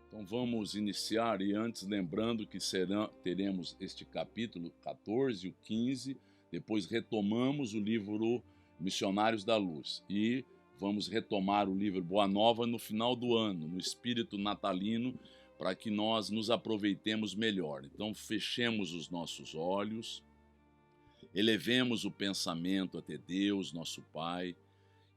Então vamos iniciar e antes lembrando que teremos este capítulo 14, o 15, depois retomamos o livro Missionários da Luz e vamos retomar o livro Boa Nova no final do ano, no espírito natalino, para que nós nos aproveitemos melhor. Então fechemos os nossos olhos, elevemos o pensamento até Deus, nosso Pai,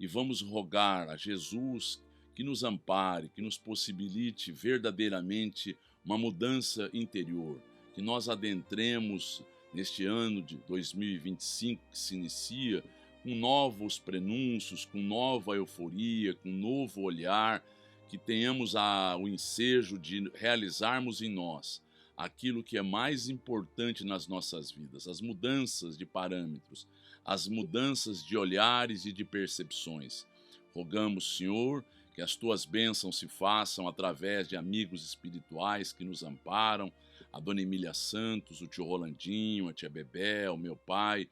e vamos rogar a Jesus que nos ampare, que nos possibilite verdadeiramente uma mudança interior, que nós adentremos neste ano de 2025 que se inicia com novos prenúncios, com nova euforia, com novo olhar, que tenhamos o ensejo de realizarmos em nós aquilo que é mais importante nas nossas vidas, as mudanças de parâmetros, as mudanças de olhares e de percepções. Rogamos, Senhor, que as tuas bênçãos se façam através de amigos espirituais que nos amparam, a Dona Emília Santos, o tio Rolandinho, a tia Bebé, o meu pai,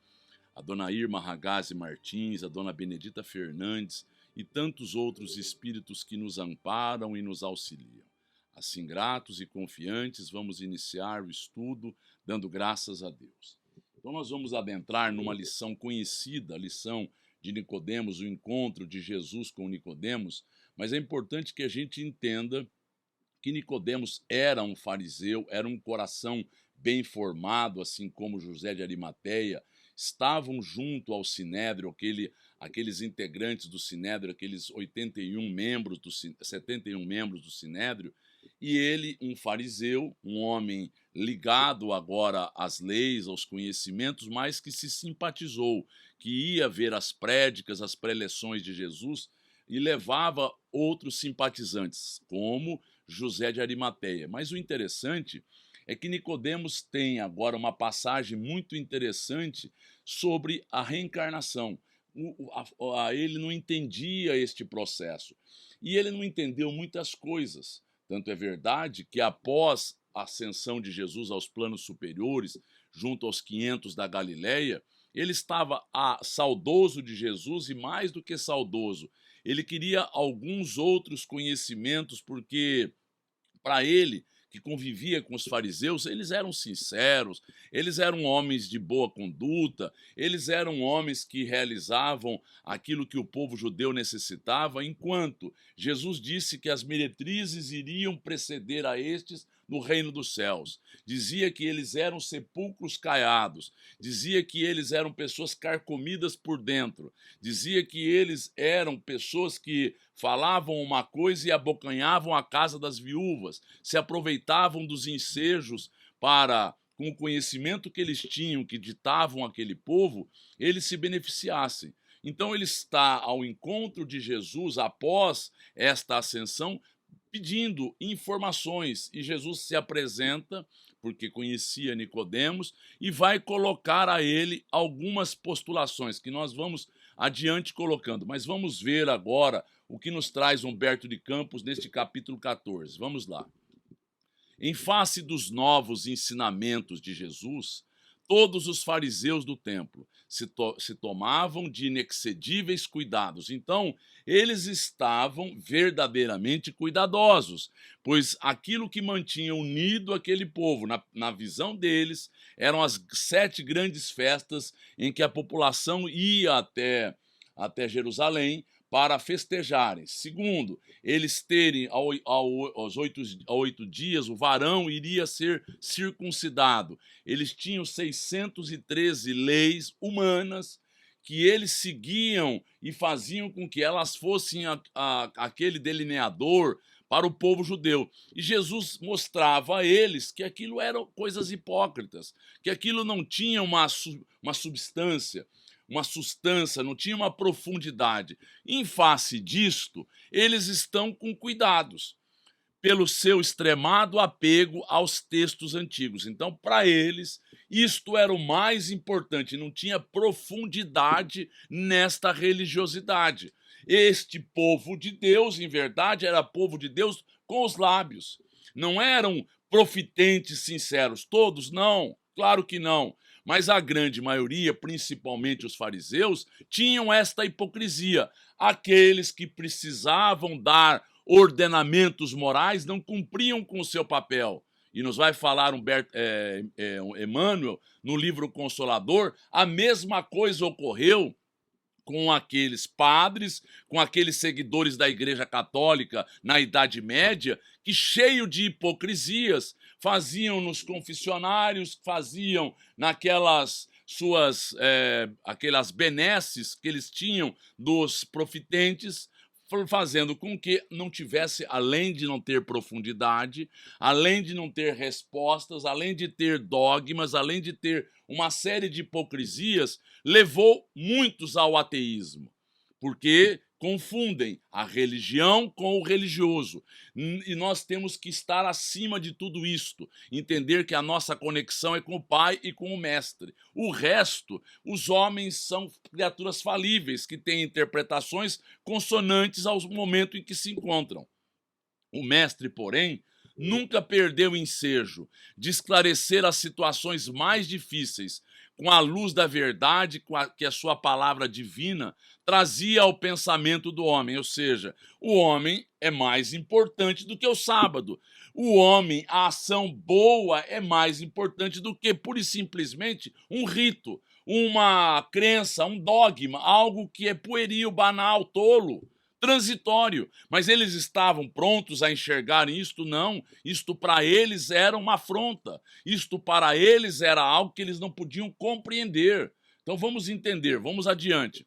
a Dona Irma Ragazzi Martins, a Dona Benedita Fernandes e tantos outros espíritos que nos amparam e nos auxiliam. Assim, gratos e confiantes, vamos iniciar o estudo dando graças a Deus. Então nós vamos adentrar numa lição conhecida, a lição de Nicodemos, o encontro de Jesus com Nicodemos, mas é importante que a gente entenda que Nicodemos era um fariseu, era um coração bem formado, assim como José de Arimateia, estavam junto ao Sinédrio, aqueles integrantes do Sinédrio, aqueles 71 membros do Sinédrio, e ele, um fariseu, um homem ligado agora às leis, aos conhecimentos, mas que se simpatizou, que ia ver as prédicas, as preleções de Jesus e levava outros simpatizantes, como José de Arimateia. Mas o interessante é que Nicodemos tem agora uma passagem muito interessante sobre a reencarnação. Ele não entendia este processo e ele não entendeu muitas coisas. Tanto é verdade que após a ascensão de Jesus aos planos superiores, junto aos 500 da Galileia, ele estava saudoso de Jesus e mais do que saudoso, ele queria alguns outros conhecimentos, porque para ele, que convivia com os fariseus, eles eram sinceros, eles eram homens de boa conduta, eles eram homens que realizavam aquilo que o povo judeu necessitava, enquanto Jesus disse que as meretrizes iriam preceder a estes no reino dos céus. Dizia que eles eram sepulcros caiados, dizia que eles eram pessoas carcomidas por dentro, dizia que eles eram pessoas que falavam uma coisa e abocanhavam a casa das viúvas, se aproveitavam dos ensejos para, com o conhecimento que eles tinham, que ditavam aquele povo, eles se beneficiassem. Então ele está ao encontro de Jesus após esta ascensão, pedindo informações, e Jesus se apresenta, porque conhecia Nicodemos, e vai colocar a ele algumas postulações que nós vamos adiante colocando, mas vamos ver agora o que nos traz Humberto de Campos neste capítulo 14. Vamos lá. Em face dos novos ensinamentos de Jesus, todos os fariseus do templo se tomavam de inexcedíveis cuidados. Então, eles estavam verdadeiramente cuidadosos, pois aquilo que mantinha unido aquele povo, na visão deles, eram as 7 grandes festas em que a população ia até Jerusalém para festejarem. Segundo, eles terem aos 8 dias, o varão iria ser circuncidado. Eles tinham 613 leis humanas que eles seguiam e faziam com que elas fossem aquele delineador para o povo judeu. E Jesus mostrava a eles que aquilo eram coisas hipócritas, que aquilo não tinha uma substância, uma sustância, não tinha uma profundidade. Em face disto, eles estão com cuidados pelo seu extremado apego aos textos antigos. Então, para eles, isto era o mais importante, não tinha profundidade nesta religiosidade. Este povo de Deus, em verdade, era povo de Deus com os lábios. Não eram profitentes sinceros, todos não, claro que não. Mas a grande maioria, principalmente os fariseus, tinham esta hipocrisia. Aqueles que precisavam dar ordenamentos morais não cumpriam com o seu papel. E nos vai falar Emmanuel, no livro Consolador, a mesma coisa ocorreu com aqueles padres, com aqueles seguidores da Igreja Católica na Idade Média, que, cheio de hipocrisias, faziam nos confessionários, faziam naquelas suas aquelas benesses que eles tinham dos profitentes, fazendo com que não tivesse, além de não ter profundidade, além de não ter respostas, além de ter dogmas, além de ter uma série de hipocrisias, levou muitos ao ateísmo, porque confundem a religião com o religioso. E nós temos que estar acima de tudo isto, entender que a nossa conexão é com o Pai e com o Mestre. O resto, os homens são criaturas falíveis, que têm interpretações consonantes ao momento em que se encontram. O Mestre, porém, nunca perdeu o ensejo de esclarecer as situações mais difíceis com a luz da verdade que a sua palavra divina trazia ao pensamento do homem. Ou seja, o homem é mais importante do que o sábado. O homem, a ação boa é mais importante do que pura e simplesmente um rito, uma crença, um dogma, algo que é pueril, banal, tolo, transitório. Mas eles estavam prontos a enxergar isto? Não. Isto para eles era uma afronta. Isto para eles era algo que eles não podiam compreender. Então vamos entender, vamos adiante.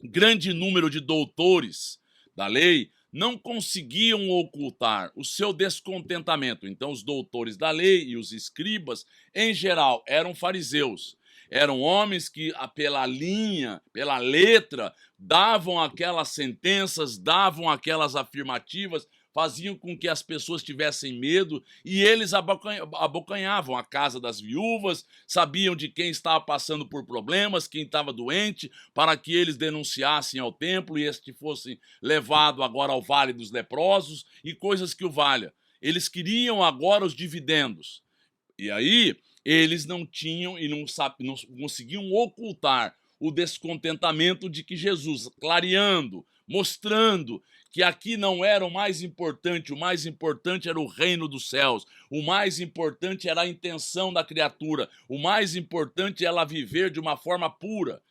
Grande número de doutores da lei não conseguiam ocultar o seu descontentamento. Então os doutores da lei e os escribas, em geral, eram fariseus. Eram homens que, pela linha, pela letra, davam aquelas sentenças, davam aquelas afirmativas, faziam com que as pessoas tivessem medo, e eles abocanhavam a casa das viúvas, sabiam de quem estava passando por problemas, quem estava doente, para que eles denunciassem ao templo e este fosse levado agora ao vale dos leprosos e coisas que o valha. Eles queriam agora os dividendos. E aí eles não tinham e não conseguiam ocultar o descontentamento de que Jesus, clareando, mostrando que aqui não era o mais importante era o reino dos céus, o mais importante era a intenção da criatura, o mais importante era ela viver de uma forma pura.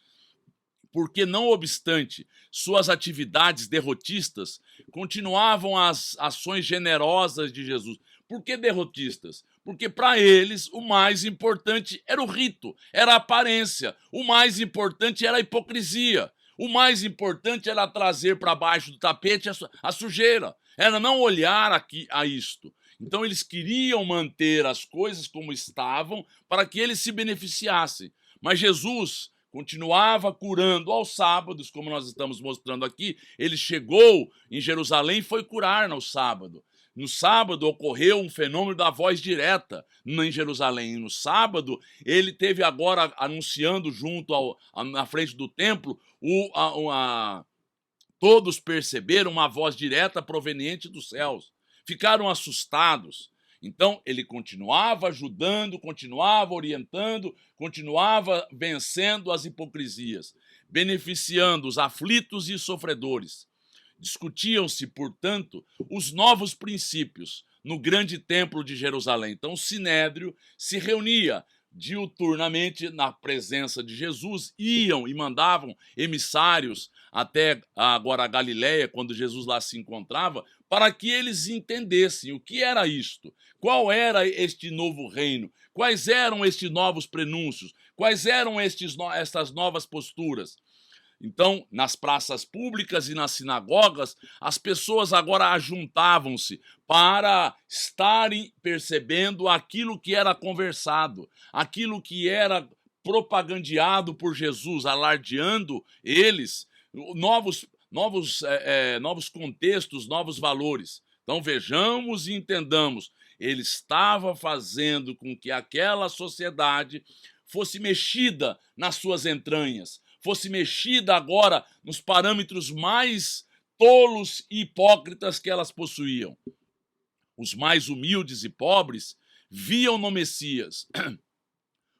Porque, não obstante suas atividades derrotistas, continuavam as ações generosas de Jesus. Por que derrotistas? Porque para eles o mais importante era o rito, era a aparência, o mais importante era a hipocrisia, o mais importante era trazer para baixo do tapete a sujeira, era não olhar aqui a isto. Então eles queriam manter as coisas como estavam para que eles se beneficiassem. Mas Jesus continuava curando aos sábados, como nós estamos mostrando aqui. Ele chegou em Jerusalém e foi curar no sábado. No sábado ocorreu um fenômeno da voz direta em Jerusalém. No sábado ele teve agora anunciando na frente do templo, todos perceberam uma voz direta proveniente dos céus. Ficaram assustados. Então ele continuava ajudando, continuava orientando, continuava vencendo as hipocrisias, beneficiando os aflitos e sofredores. Discutiam-se, portanto, os novos princípios no grande templo de Jerusalém. Então o Sinédrio se reunia diuturnamente na presença de Jesus, iam e mandavam emissários até agora a Galileia, quando Jesus lá se encontrava, para que eles entendessem o que era isto, qual era este novo reino, quais eram estes novos prenúncios, quais eram estas novas posturas. Então, nas praças públicas e nas sinagogas, as pessoas agora ajuntavam-se para estarem percebendo aquilo que era conversado, aquilo que era propagandeado por Jesus, alardeando eles novos contextos, novos valores. Então vejamos e entendamos, ele estava fazendo com que aquela sociedade fosse mexida nas suas entranhas, fosse mexida agora nos parâmetros mais tolos e hipócritas que elas possuíam. Os mais humildes e pobres viam no Messias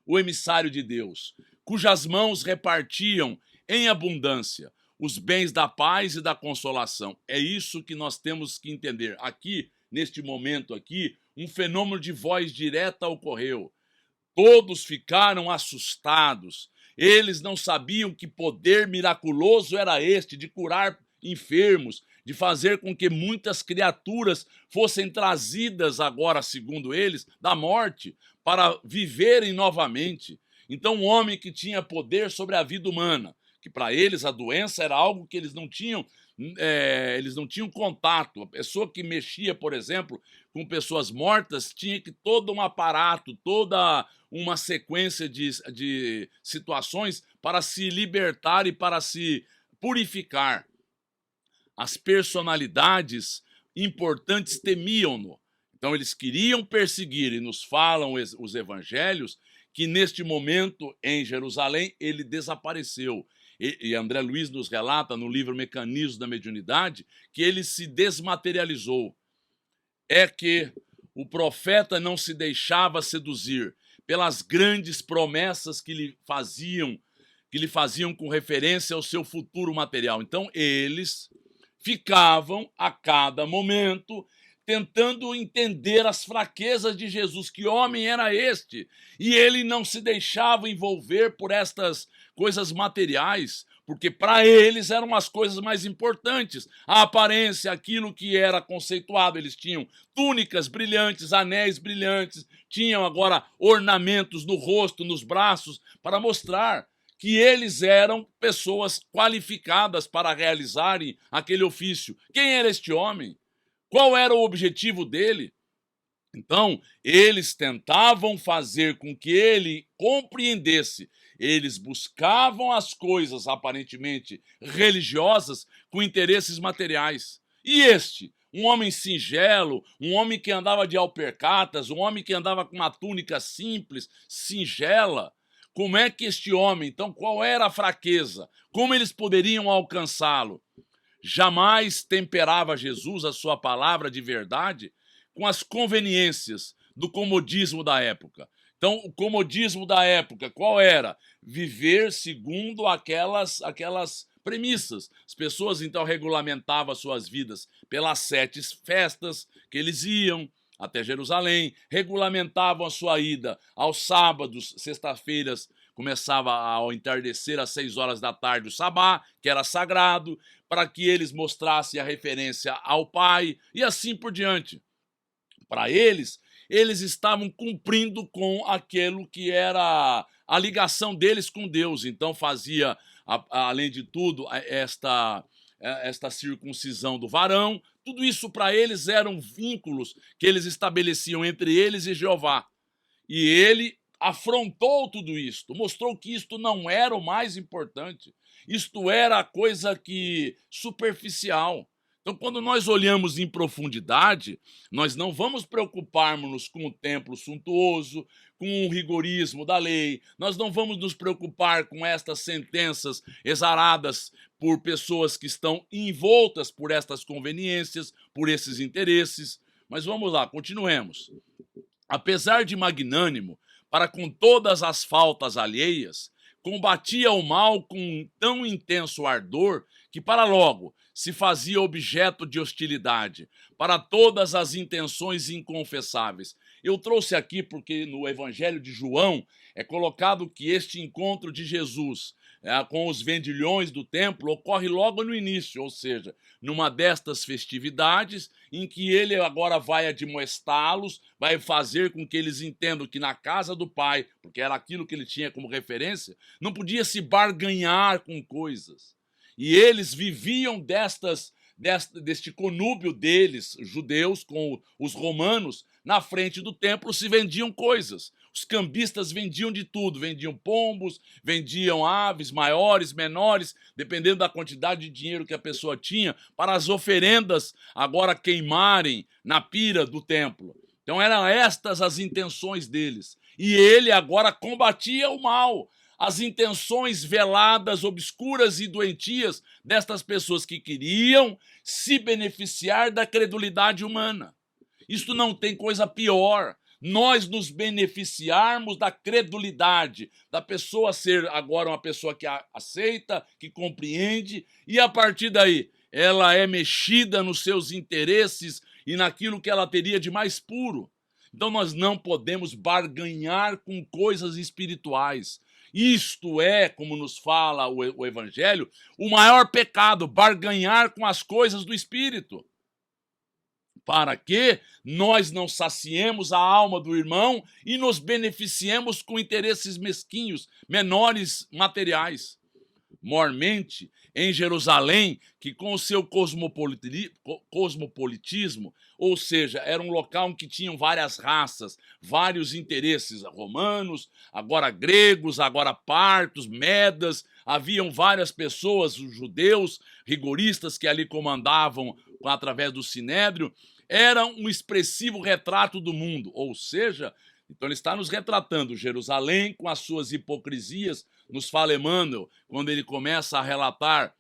o emissário de Deus, cujas mãos repartiam em abundância os bens da paz e da consolação. É isso que nós temos que entender. Aqui, neste momento aqui, um fenômeno de voz direta ocorreu. Todos ficaram assustados. Eles não sabiam que poder miraculoso era este, de curar enfermos, de fazer com que muitas criaturas fossem trazidas agora, segundo eles, da morte, para viverem novamente. Então, um homem que tinha poder sobre a vida humana, que para eles a doença era algo que eles não tinham contato. A pessoa que mexia, por exemplo, com pessoas mortas tinha que todo um aparato, toda uma sequência de situações para se libertar e para se purificar. As personalidades importantes temiam-no. Então eles queriam perseguir, e nos falam os evangelhos que neste momento em Jerusalém ele desapareceu. E André Luiz nos relata no livro Mecanismos da Mediunidade que ele se desmaterializou. É que o profeta não se deixava seduzir pelas grandes promessas que lhe faziam com referência ao seu futuro material. Então eles ficavam a cada momento tentando entender as fraquezas de Jesus. Que homem era este? E ele não se deixava envolver por estas coisas materiais, porque para eles eram as coisas mais importantes. A aparência, aquilo que era conceituado. Eles tinham túnicas brilhantes, anéis brilhantes, tinham agora ornamentos no rosto, nos braços, para mostrar que eles eram pessoas qualificadas para realizarem aquele ofício. Quem era este homem? Qual era o objetivo dele? Então, eles tentavam fazer com que ele compreendesse. Eles buscavam as coisas aparentemente religiosas com interesses materiais. E este, um homem singelo, um homem que andava de alpercatas, um homem que andava com uma túnica simples, singela, como é que este homem, então, qual era a fraqueza? Como eles poderiam alcançá-lo? Jamais temperava Jesus a sua palavra de verdade com as conveniências do comodismo da época. Então, o comodismo da época, qual era? Viver segundo aquelas premissas. As pessoas, então, regulamentavam as suas vidas pelas 7 festas que eles iam até Jerusalém, regulamentavam a sua ida aos sábados, sexta-feiras, começava ao entardecer às 6 horas da tarde o sabá, que era sagrado, para que eles mostrassem a referência ao Pai e assim por diante. Para eles estavam cumprindo com aquilo que era a ligação deles com Deus. Então fazia, além de tudo, esta circuncisão do varão. Tudo isso para eles eram vínculos que eles estabeleciam entre eles e Jeová. E ele afrontou tudo isto, mostrou que isto não era o mais importante. Isto era a coisa que superficial. Então, quando nós olhamos em profundidade, nós não vamos preocupar-nos com o templo suntuoso, com o rigorismo da lei, nós não vamos nos preocupar com estas sentenças exaradas por pessoas que estão envoltas por estas conveniências, por esses interesses. Mas vamos lá, continuemos. Apesar de magnânimo, para com todas as faltas alheias, combatia o mal com tão intenso ardor que para logo se fazia objeto de hostilidade para todas as intenções inconfessáveis. Eu trouxe aqui porque no Evangelho de João é colocado que este encontro de Jesus com os vendilhões do templo ocorre logo no início, ou seja, numa destas festividades em que ele agora vai admoestá-los, vai fazer com que eles entendam que na casa do Pai, porque era aquilo que ele tinha como referência, não podia se barganhar com coisas. E eles viviam deste conúbio deles, judeus, com os romanos, na frente do templo se vendiam coisas. Os cambistas vendiam de tudo, vendiam pombos, vendiam aves maiores, menores, dependendo da quantidade de dinheiro que a pessoa tinha, para as oferendas agora queimarem na pira do templo. Então eram estas as intenções deles. E ele agora combatia o mal, as intenções veladas, obscuras e doentias destas pessoas que queriam se beneficiar da credulidade humana. Isto não tem coisa pior nós nos beneficiarmos da credulidade, da pessoa ser agora uma pessoa que aceita, que compreende, e a partir daí ela é mexida nos seus interesses e naquilo que ela teria de mais puro. Então nós não podemos barganhar com coisas espirituais. Isto é, como nos fala o Evangelho, o maior pecado, barganhar com as coisas do Espírito. Para que nós não saciemos a alma do irmão e nos beneficiemos com interesses mesquinhos, menores materiais. Mormente, em Jerusalém, que com o seu cosmopolitismo, ou seja, era um local em que tinham várias raças, vários interesses, romanos, agora gregos, agora partos, medas, haviam várias pessoas, os judeus, rigoristas que ali comandavam através do sinédrio, era um expressivo retrato do mundo, ou seja, então ele está nos retratando Jerusalém com as suas hipocrisias. Nos fala Emmanuel, quando ele começa a relatar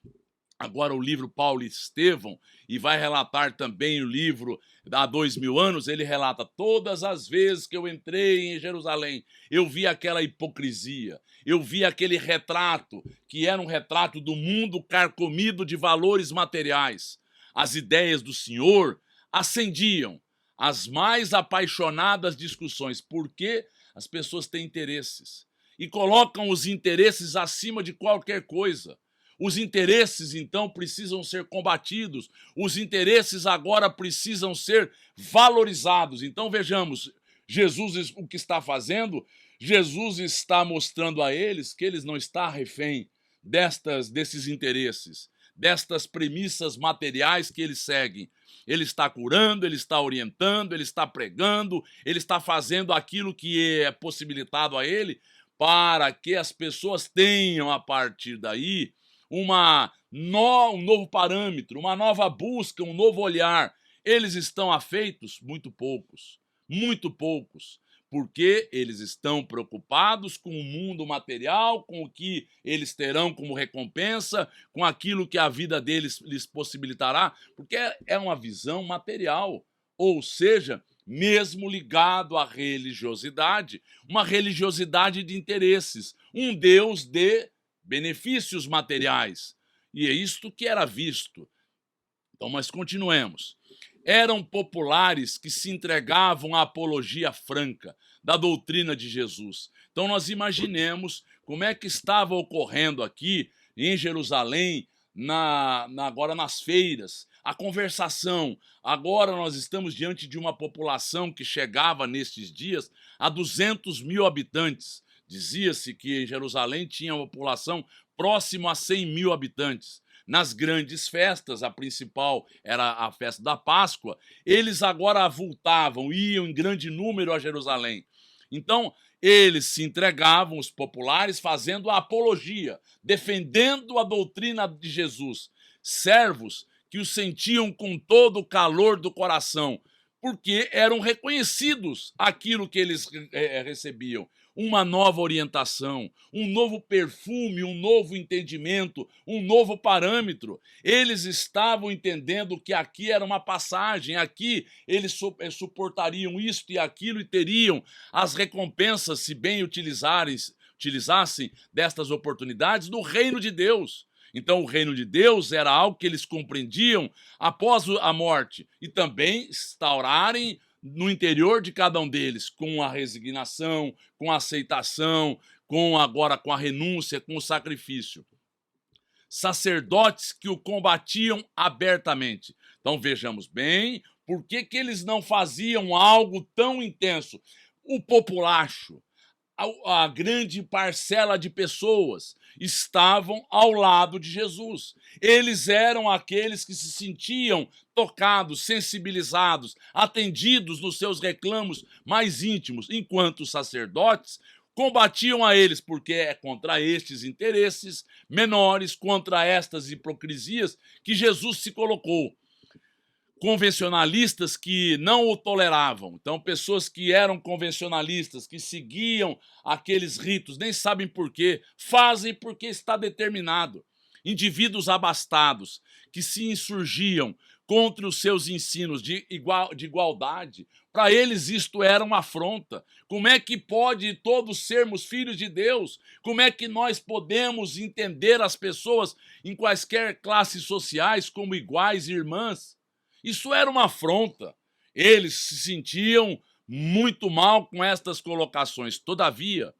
agora o livro Paulo e Estevão, e vai relatar também o livro há 2000 anos, ele relata: todas as vezes que eu entrei em Jerusalém, eu vi aquela hipocrisia, eu vi aquele retrato, que era um retrato do mundo carcomido de valores materiais. As ideias do Senhor acendiam as mais apaixonadas discussões, porque as pessoas têm interesses e colocam os interesses acima de qualquer coisa. Os interesses, então, precisam ser combatidos, os interesses agora precisam ser valorizados. Então, vejamos, Jesus, o que está fazendo? Jesus está mostrando a eles que eles não estão refém desses interesses, destas premissas materiais que eles seguem. Ele está curando, ele está orientando, ele está pregando, ele está fazendo aquilo que é possibilitado a ele, para que as pessoas tenham, a partir daí, um novo parâmetro, uma nova busca, um novo olhar. Eles estão afeitos? Muito poucos, porque eles estão preocupados com o mundo material, com o que eles terão como recompensa, com aquilo que a vida deles lhes possibilitará, porque é uma visão material, ou seja, mesmo ligado à religiosidade, uma religiosidade de interesses, um Deus de benefícios materiais. E é isto que era visto. Então, mas continuemos. Eram populares que se entregavam à apologia franca da doutrina de Jesus. Então nós imaginemos como é que estava ocorrendo aqui em Jerusalém, agora nas feiras, a conversação. Agora nós estamos diante de uma população que chegava nestes dias a 200 mil habitantes. Dizia-se que em Jerusalém tinha uma população próxima a 100 mil habitantes. Nas grandes festas, a principal era a festa da Páscoa, eles agora avultavam, iam em grande número a Jerusalém. Então, eles se entregavam, os populares, fazendo a apologia, defendendo a doutrina de Jesus. Servos que o sentiam com todo o calor do coração, porque eram reconhecidos aquilo que eles recebiam. Uma nova orientação, um novo perfume, um novo entendimento, um novo parâmetro. Eles estavam entendendo que aqui era uma passagem, aqui eles suportariam isto e aquilo e teriam as recompensas, se bem utilizassem destas oportunidades, do reino de Deus. Então, o reino de Deus era algo que eles compreendiam após a morte e também instaurarem no interior de cada um deles, com a resignação, com a aceitação, com a renúncia, com o sacrifício. Sacerdotes que o combatiam abertamente. Então vejamos bem, por que eles não faziam algo tão intenso? O populacho, a grande parcela de pessoas estavam ao lado de Jesus. Eles eram aqueles que se sentiam tocados, sensibilizados, atendidos nos seus reclamos mais íntimos, enquanto os sacerdotes combatiam a eles, porque é contra estes interesses menores, contra estas hipocrisias que Jesus se colocou. Convencionalistas que não o toleravam. Então, pessoas que eram convencionalistas, que seguiam aqueles ritos, nem sabem por quê, fazem porque está determinado. Indivíduos abastados, que se insurgiam contra os seus ensinos de igualdade. Para eles isto era uma afronta. Como é que pode todos sermos filhos de Deus? Como é que nós podemos entender as pessoas em quaisquer classes sociais como iguais e irmãs? Isso era uma afronta. Eles se sentiam muito mal com estas colocações. Todavia,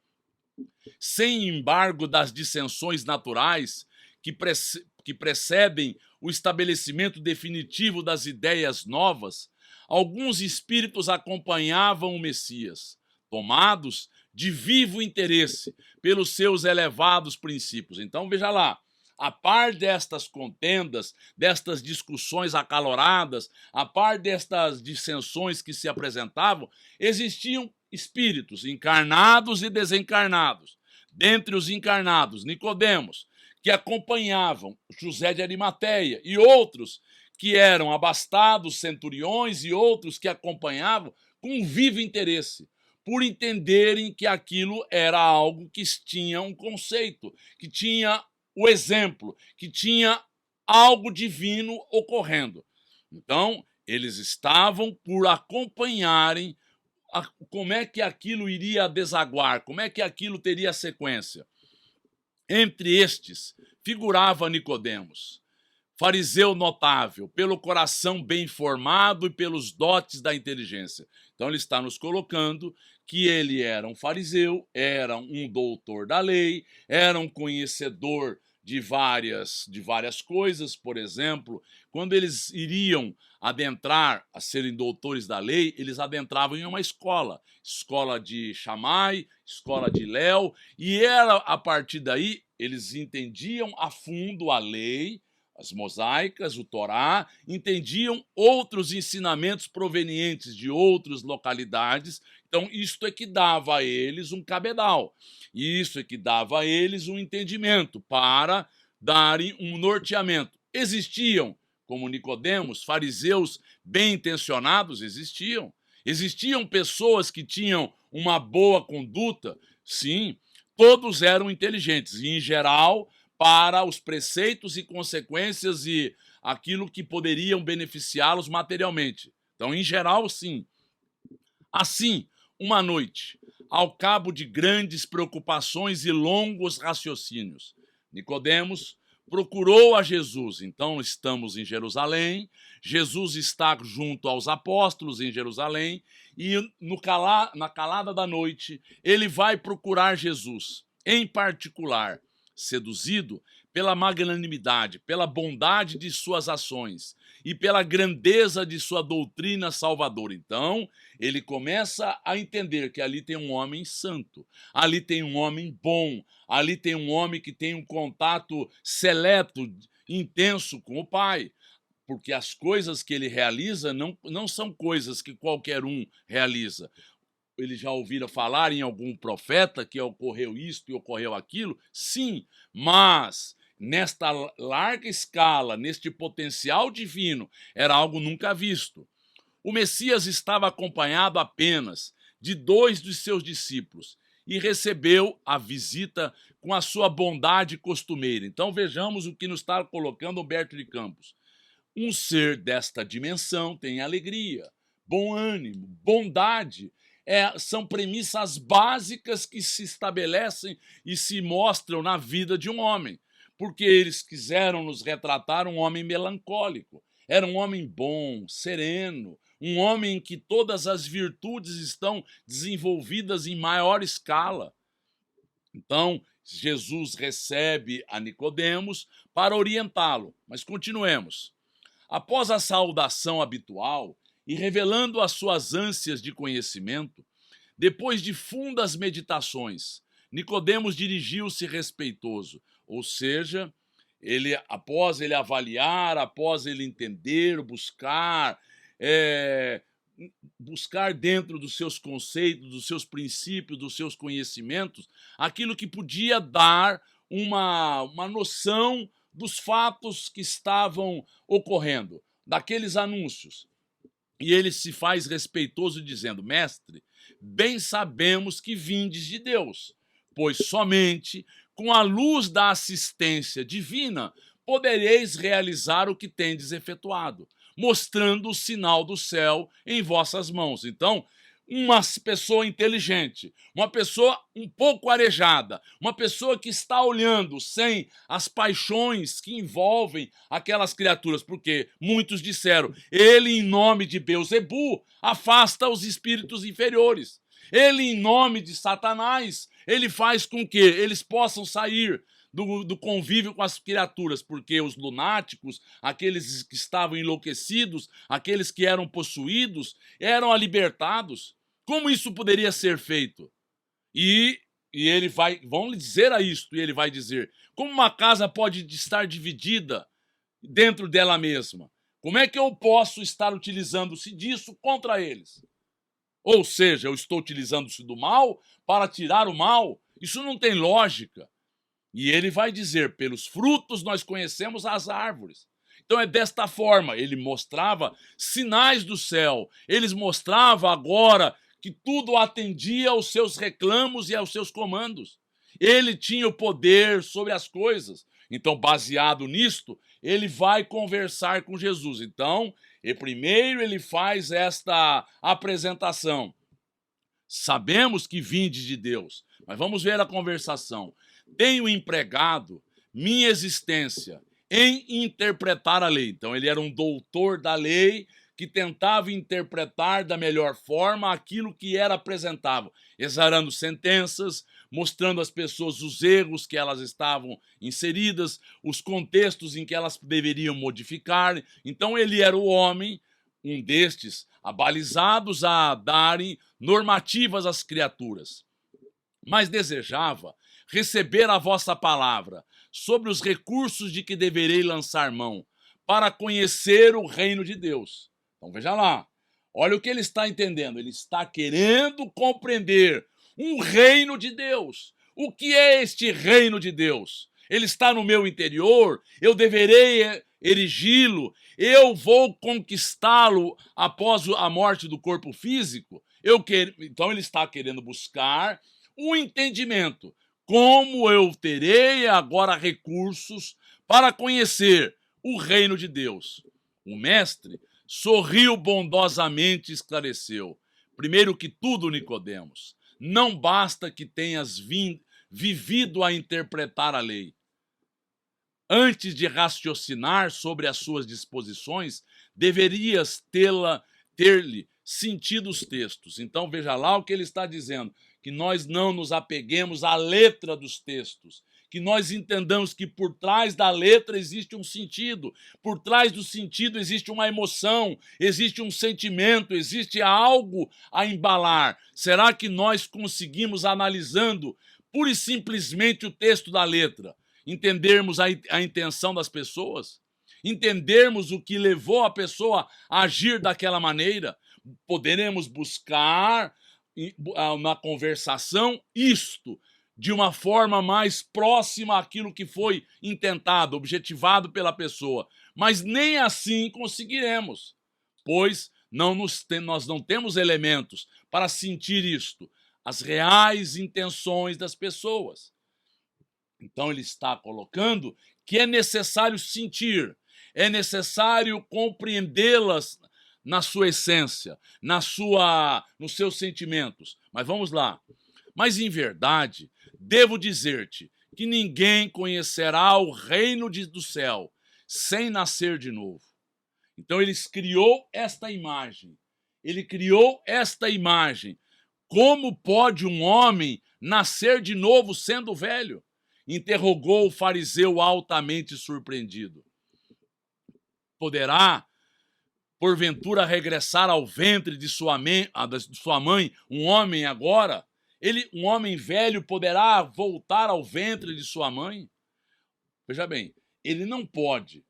sem embargo das dissensões naturais que precedem o estabelecimento definitivo das ideias novas, alguns espíritos acompanhavam o Messias, tomados de vivo interesse pelos seus elevados princípios. Então, veja lá, a par destas contendas, destas discussões acaloradas, a par destas dissensões que se apresentavam, existiam espíritos encarnados e desencarnados. Dentre os encarnados, Nicodemos, que acompanhavam José de Arimateia, e outros que eram abastados, centuriões, e outros que acompanhavam com vivo interesse, por entenderem que aquilo era algo que tinha um conceito, que tinha o exemplo, que tinha algo divino ocorrendo. Então, eles estavam por acompanharem como é que aquilo iria desaguar, como é que aquilo teria sequência. Entre estes figurava Nicodemos, fariseu notável, pelo coração bem formado e pelos dotes da inteligência. Então ele está nos colocando que ele era um fariseu, era um doutor da lei, era um conhecedor de várias coisas. Por exemplo, quando eles iriam adentrar a serem doutores da lei, eles adentravam em uma escola de Shammai, escola de Léo, e era a partir daí eles entendiam a fundo a lei, as mosaicas, o Torá, entendiam outros ensinamentos provenientes de outras localidades. Então, isto é que dava a eles um cabedal. Isso é que dava a eles um entendimento para darem um norteamento. Existiam, como Nicodemos, fariseus bem intencionados? Existiam. Existiam pessoas que tinham uma boa conduta? Sim. Todos eram inteligentes e, em geral, para os preceitos e consequências e aquilo que poderiam beneficiá-los materialmente. Então, em geral, sim. Assim, uma noite, ao cabo de grandes preocupações e longos raciocínios, Nicodemos procurou a Jesus. Então, estamos em Jerusalém, Jesus está junto aos apóstolos em Jerusalém, e na calada da noite, ele vai procurar Jesus, em particular, seduzido pela magnanimidade, pela bondade de suas ações e pela grandeza de sua doutrina salvadora. Então, ele começa a entender que ali tem um homem santo, ali tem um homem bom, ali tem um homem que tem um contato seleto, intenso com o Pai, porque as coisas que ele realiza não são coisas que qualquer um realiza. Eles já ouviram falar em algum profeta que ocorreu isto e ocorreu aquilo? Sim, mas nesta larga escala, neste potencial divino, era algo nunca visto. O Messias estava acompanhado apenas de 2 dos seus discípulos e recebeu a visita com a sua bondade costumeira. Então vejamos o que nos está colocando Humberto de Campos. Um ser desta dimensão tem alegria, bom ânimo, bondade. São premissas básicas que se estabelecem e se mostram na vida de um homem, porque eles quiseram nos retratar um homem melancólico. Era um homem bom, sereno, um homem em que todas as virtudes estão desenvolvidas em maior escala. Então, Jesus recebe a Nicodemos para orientá-lo. Mas continuemos. Após a saudação habitual, e revelando as suas ânsias de conhecimento, depois de fundas meditações, Nicodemos dirigiu-se respeitoso, ou seja, após ele avaliar, após ele entender, buscar dentro dos seus conceitos, dos seus princípios, dos seus conhecimentos, aquilo que podia dar uma noção dos fatos que estavam ocorrendo, daqueles anúncios. E ele se faz respeitoso dizendo: mestre, bem sabemos que vindes de Deus, pois somente com a luz da assistência divina podereis realizar o que tendes efetuado. mostrando o sinal do céu em vossas mãos. Então, uma pessoa inteligente, uma pessoa um pouco arejada, uma pessoa que está olhando sem as paixões que envolvem aquelas criaturas, porque muitos disseram, ele em nome de Beelzebu afasta os espíritos inferiores, ele em nome de Satanás, ele faz com que eles possam sair do convívio com as criaturas, porque os lunáticos, aqueles que estavam enlouquecidos, aqueles que eram possuídos, eram libertados. Como isso poderia ser feito? E ele vai, vão lhe dizer a isto, e ele vai dizer, como uma casa pode estar dividida dentro dela mesma? Como é que eu posso estar utilizando-se disso contra eles? Ou seja, eu estou utilizando-se do mal para tirar o mal? Isso não tem lógica. E ele vai dizer, pelos frutos nós conhecemos as árvores. Então é desta forma, ele mostrava sinais do céu, eles mostrava agora que tudo atendia aos seus reclamos e aos seus comandos. Ele tinha o poder sobre as coisas. Então, baseado nisto, ele vai conversar com Jesus. Então, primeiro ele faz esta apresentação. Sabemos que vindes de Deus, mas vamos ver a conversação. Tenho empregado minha existência em interpretar a lei. Então, ele era um doutor da lei que tentava interpretar da melhor forma aquilo que era apresentável, exarando sentenças, mostrando às pessoas os erros que elas estavam inseridas, os contextos em que elas deveriam modificar. Então, ele era o homem, um destes, abalizados a darem normativas às criaturas. Mas desejava receber a vossa palavra sobre os recursos de que deverei lançar mão para conhecer o reino de Deus. Então veja lá, olha o que ele está entendendo, ele está querendo compreender um reino de Deus. O que é este reino de Deus? Ele está no meu interior, eu deverei erigi-lo, eu vou conquistá-lo após a morte do corpo físico? Então ele está querendo buscar um entendimento. Como eu terei agora recursos para conhecer o reino de Deus? O mestre sorriu bondosamente e esclareceu. Primeiro que tudo, Nicodemos, não basta que tenhas vivido a interpretar a lei. Antes de raciocinar sobre as suas disposições, deverias ter-lhe sentido os textos. Então veja lá o que ele está dizendo, que nós não nos apeguemos à letra dos textos, que nós entendamos que por trás da letra existe um sentido, por trás do sentido existe uma emoção, existe um sentimento, existe algo a embalar. Será que nós conseguimos, analisando pura e simplesmente o texto da letra, entendermos a intenção das pessoas? Entendermos o que levou a pessoa a agir daquela maneira? Poderemos buscar na conversação isto, de uma forma mais próxima àquilo que foi intentado, objetivado pela pessoa. Mas nem assim conseguiremos, pois nós não temos elementos para sentir isto, as reais intenções das pessoas. Então ele está colocando que é necessário sentir, é necessário compreendê-las na sua essência, nos seus sentimentos. Mas vamos lá. Mas em verdade, devo dizer-te que ninguém conhecerá o reino do céu sem nascer de novo. Então ele criou esta imagem. Ele criou esta imagem. Como pode um homem nascer de novo sendo velho? Interrogou o fariseu altamente surpreendido. Poderá, porventura, regressar ao ventre de sua mãe um homem agora? Um homem velho poderá voltar ao ventre de sua mãe? Veja bem, ele não pode,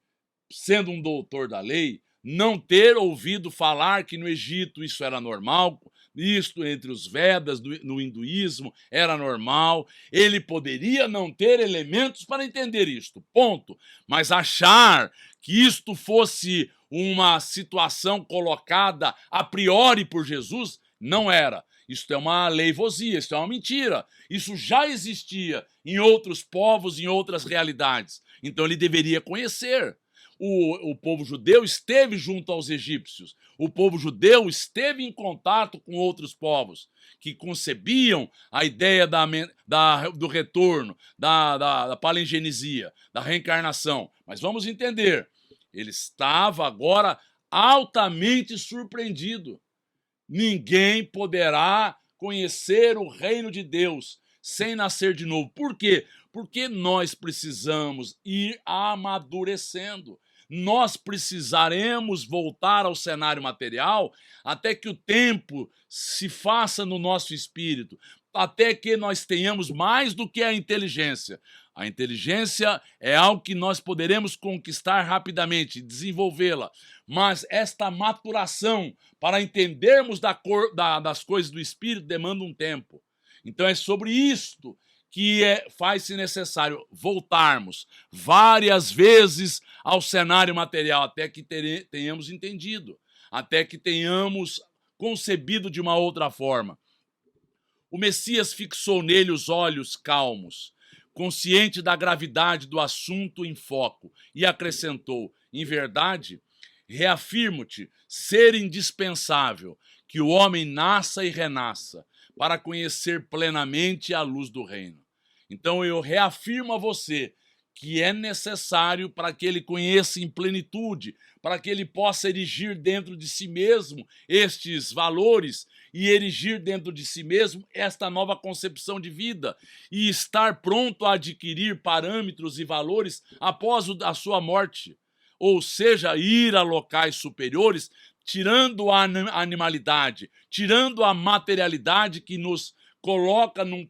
sendo um doutor da lei, não ter ouvido falar que no Egito isso era normal, isto entre os Vedas, no hinduísmo, era normal. Ele poderia não ter elementos para entender isto, ponto. Mas achar que isto fosse uma situação colocada a priori por Jesus, não era. Isso é uma aleivosia, isso é uma mentira. Isso já existia em outros povos, em outras realidades. Então ele deveria conhecer. o povo judeu esteve junto aos egípcios. O povo judeu esteve em contato com outros povos que concebiam a ideia do retorno, da palingenesia, da reencarnação. Mas vamos entender, ele estava agora altamente surpreendido. Ninguém poderá conhecer o reino de Deus sem nascer de novo. Por quê? Porque nós precisamos ir amadurecendo. Nós precisaremos voltar ao cenário material até que o tempo se faça no nosso espírito, até que nós tenhamos mais do que a inteligência. A inteligência é algo que nós poderemos conquistar rapidamente, desenvolvê-la, mas esta maturação para entendermos das coisas do espírito demanda um tempo. Então é sobre isto que faz-se necessário voltarmos várias vezes ao cenário material até que tenhamos entendido, até que tenhamos concebido de uma outra forma. O Messias fixou nele os olhos calmos, consciente da gravidade do assunto em foco, e acrescentou: em verdade, reafirmo-te ser indispensável que o homem nasça e renasça para conhecer plenamente a luz do reino. Então eu reafirmo a você que é necessário para que ele conheça em plenitude, para que ele possa erigir dentro de si mesmo estes valores e erigir dentro de si mesmo esta nova concepção de vida e estar pronto a adquirir parâmetros e valores após a sua morte. Ou seja, ir a locais superiores, tirando a animalidade, tirando a materialidade que nos coloca num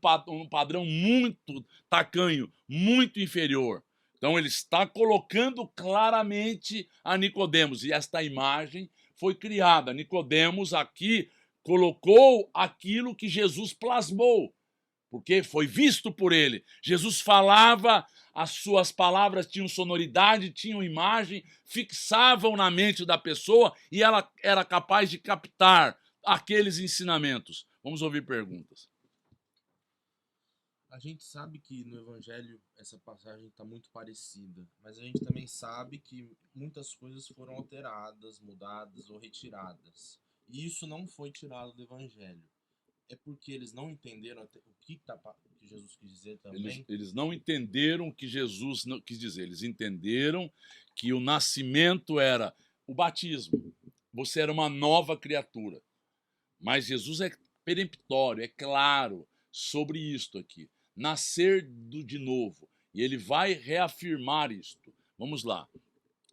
padrão muito tacanho, muito inferior. Então ele está colocando claramente a Nicodemos, e esta imagem foi criada. Nicodemos aqui colocou aquilo que Jesus plasmou, porque foi visto por ele. Jesus falava, as suas palavras tinham sonoridade, tinham imagem, fixavam na mente da pessoa e ela era capaz de captar aqueles ensinamentos. Vamos ouvir perguntas. A gente sabe que no Evangelho essa passagem está muito parecida, mas a gente também sabe que muitas coisas foram alteradas, mudadas ou retiradas. E isso não foi tirado do Evangelho. É porque eles não entenderam o que Jesus quis dizer também? Eles não entenderam o que Jesus quis dizer. Eles entenderam que o nascimento era o batismo. Você era uma nova criatura. Mas Jesus é peremptório, é claro sobre isto aqui. Nascer de novo. E ele vai reafirmar isto. Vamos lá.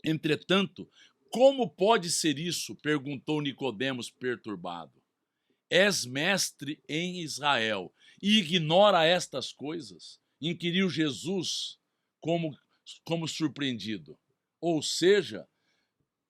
Entretanto, como pode ser isso? Perguntou Nicodemos perturbado. És mestre em Israel e ignora estas coisas? Inquiriu Jesus como surpreendido. Ou seja,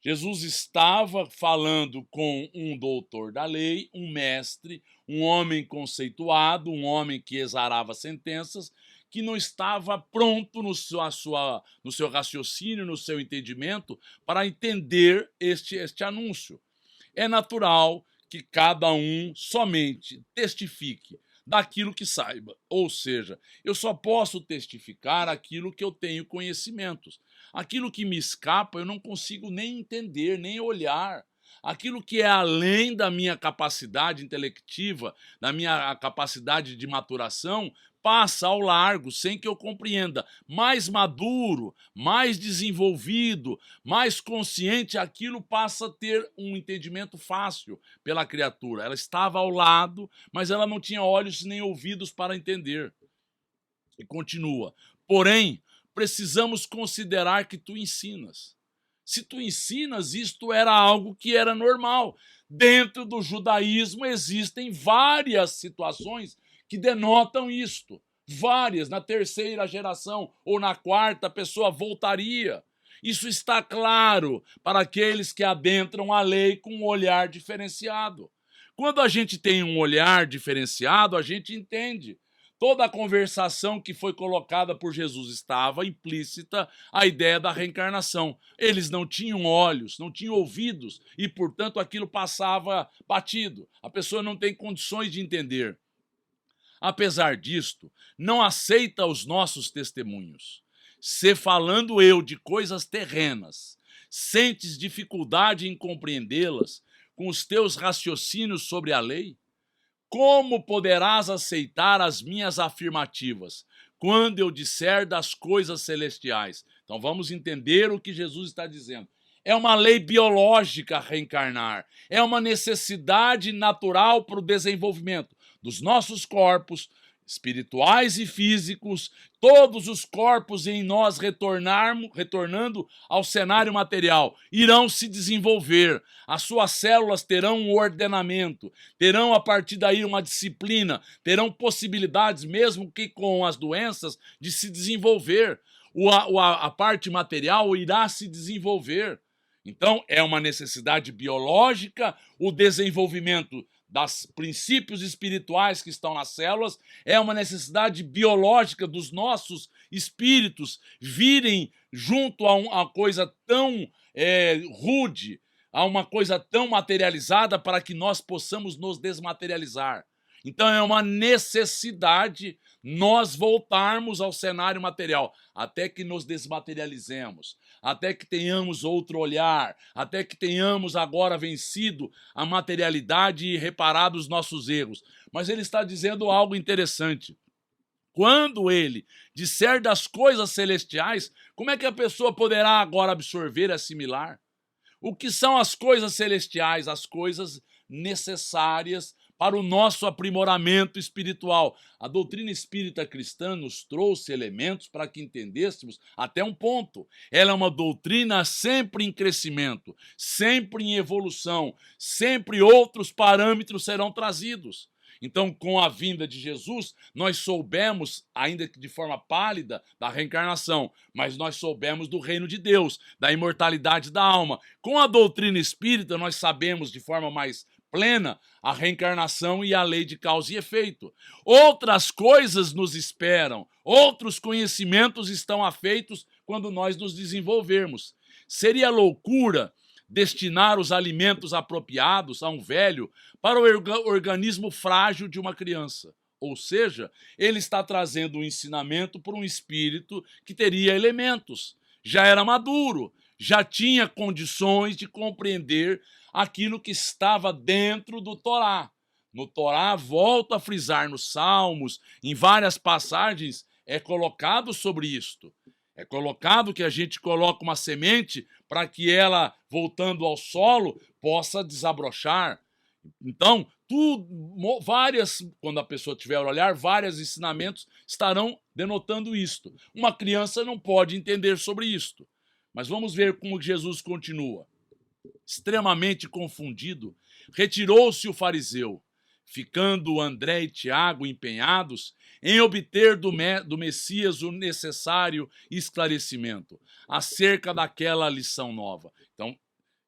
Jesus estava falando com um doutor da lei, um mestre, um homem conceituado, um homem que exarava sentenças, que não estava pronto no seu raciocínio, no seu entendimento, para entender este anúncio. É natural que cada um somente testifique daquilo que saiba. Ou seja, eu só posso testificar aquilo que eu tenho conhecimentos. Aquilo que me escapa, eu não consigo nem entender, nem olhar. Aquilo que é além da minha capacidade intelectiva, da minha capacidade de maturação, passa ao largo, sem que eu compreenda. Mais maduro, mais desenvolvido, mais consciente, aquilo passa a ter um entendimento fácil pela criatura. Ela estava ao lado, mas ela não tinha olhos nem ouvidos para entender. E continua. Porém, precisamos considerar que tu ensinas. Se tu ensinas, isto era algo que era normal. Dentro do judaísmo existem várias situações que denotam isto. Várias. Na terceira geração ou na quarta, a pessoa voltaria. Isso está claro para aqueles que adentram a lei com um olhar diferenciado. Quando a gente tem um olhar diferenciado, a gente entende. Toda a conversação que foi colocada por Jesus estava implícita a ideia da reencarnação. Eles não tinham olhos, não tinham ouvidos e, portanto, aquilo passava batido. A pessoa não tem condições de entender. Apesar disto, não aceita os nossos testemunhos. se falando eu de coisas terrenas, sentes dificuldade em compreendê-las com os teus raciocínios sobre a lei? Como poderás aceitar as minhas afirmativas quando eu disser das coisas celestiais? Então vamos entender o que Jesus está dizendo. É uma lei biológica reencarnar. É uma necessidade natural para o desenvolvimento dos nossos corpos, espirituais e físicos, todos os corpos em nós retornando ao cenário material, irão se desenvolver. As suas células terão um ordenamento, terão a partir daí uma disciplina, terão possibilidades, mesmo que com as doenças, de se desenvolver. A parte material irá se desenvolver. Então, é uma necessidade biológica o desenvolvimento dos princípios espirituais que estão nas células, é uma necessidade biológica dos nossos espíritos virem junto a uma coisa tão rude, a uma coisa tão materializada para que nós possamos nos desmaterializar. Então é uma necessidade nós voltarmos ao cenário material, até que nos desmaterializemos, até que tenhamos outro olhar, até que tenhamos agora vencido a materialidade e reparado os nossos erros. Mas ele está dizendo algo interessante. Quando ele disser das coisas celestiais, como é que a pessoa poderá agora absorver e assimilar? O que são as coisas celestiais? As coisas necessárias para o nosso aprimoramento espiritual. A doutrina espírita cristã nos trouxe elementos para que entendêssemos até um ponto. Ela é uma doutrina sempre em crescimento, sempre em evolução, sempre outros parâmetros serão trazidos. Então, com a vinda de Jesus, nós soubemos, ainda que de forma pálida, da reencarnação, mas nós soubemos do reino de Deus, da imortalidade da alma. Com a doutrina espírita, nós sabemos de forma mais plena a reencarnação e a lei de causa e efeito. Outras coisas nos esperam, outros conhecimentos estão afeitos quando nós nos desenvolvermos. Seria loucura destinar os alimentos apropriados a um velho para o organismo frágil de uma criança. Ou seja, ele está trazendo um ensinamento para um espírito que teria elementos, já era maduro, já tinha condições de compreender aquilo que estava dentro do Torá. No Torá, volto a frisar nos Salmos, em várias passagens, é colocado sobre isto. É colocado que a gente coloca uma semente para que ela, voltando ao solo, possa desabrochar. Então, quando a pessoa tiver o olhar, vários ensinamentos estarão denotando isto. Uma criança não pode entender sobre isto. Mas vamos ver como Jesus continua. Extremamente confundido, retirou-se o fariseu, ficando André e Tiago empenhados em obter do Messias o necessário esclarecimento acerca daquela lição nova. Então,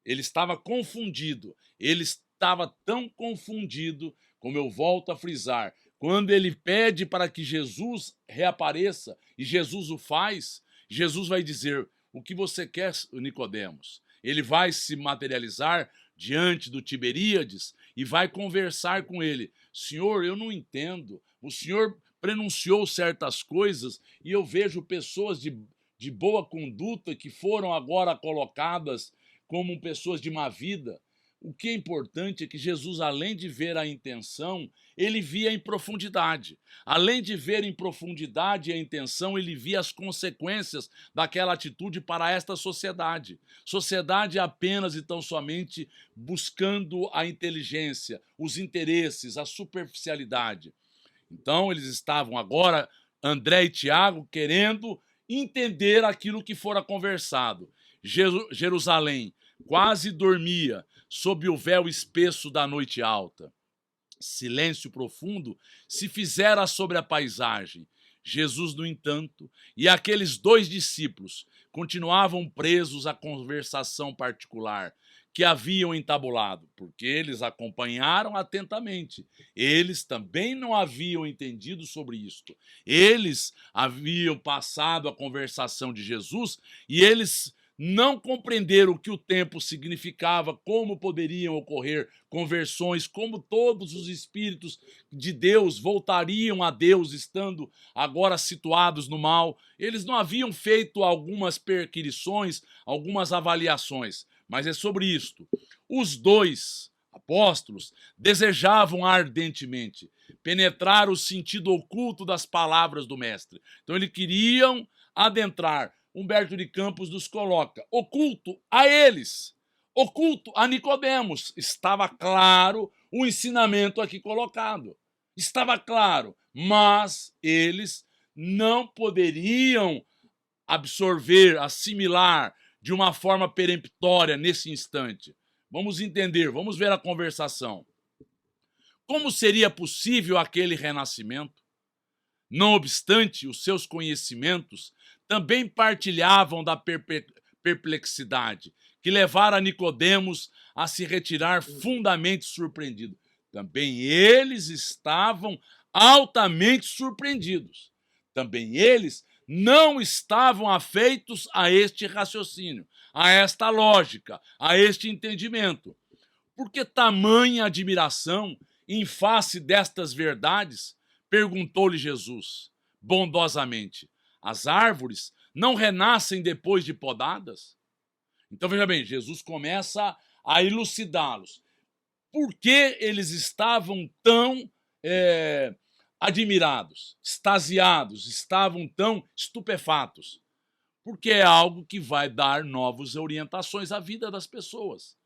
ele estava confundido, ele estava tão confundido, como eu volto a frisar, quando ele pede para que Jesus reapareça, e Jesus o faz, Jesus vai dizer: o que você quer, Nicodemos? Ele vai se materializar diante do Tiberíades e vai conversar com ele. Senhor, eu não entendo. O Senhor prenunciou certas coisas e eu vejo pessoas de boa conduta que foram agora colocadas como pessoas de má vida. O que é importante é que Jesus, além de ver a intenção, ele via em profundidade. Além de ver em profundidade a intenção, ele via as consequências daquela atitude para esta sociedade. Sociedade apenas e tão somente buscando a inteligência, os interesses, a superficialidade. Então, eles estavam agora, André e Tiago, querendo entender aquilo que fora conversado. Jerusalém quase dormia sob o véu espesso da noite alta. Silêncio profundo se fizera sobre a paisagem. Jesus, no entanto, e aqueles 2 discípulos continuavam presos à conversação particular que haviam entabulado, porque eles acompanharam atentamente. Eles também não haviam entendido sobre isto. Eles haviam passado a conversação de Jesus e eles não compreenderam o que o tempo significava, como poderiam ocorrer conversões, como todos os espíritos de Deus voltariam a Deus estando agora situados no mal. Eles não haviam feito algumas perquisições, algumas avaliações, mas é sobre isto. Os dois apóstolos desejavam ardentemente penetrar o sentido oculto das palavras do mestre. Então eles queriam adentrar. Humberto de Campos nos coloca, oculto a eles, oculto a Nicodemos. Estava claro o ensinamento aqui colocado. Estava claro, mas eles não poderiam absorver, assimilar de uma forma peremptória nesse instante. Vamos entender, vamos ver a conversação. Como seria possível aquele renascimento? Não obstante, os seus conhecimentos também partilhavam da perplexidade que levara Nicodemos a se retirar fundamente surpreendido. Também eles estavam altamente surpreendidos. Também eles não estavam afeitos a este raciocínio, a esta lógica, a este entendimento. Por que tamanha admiração em face destas verdades? Perguntou-lhe Jesus, bondosamente. As árvores não renascem depois de podadas? Então, veja bem, Jesus começa a elucidá-los. Por que eles estavam tão admirados, extasiados, estavam tão estupefatos? Porque é algo que vai dar novas orientações à vida das pessoas.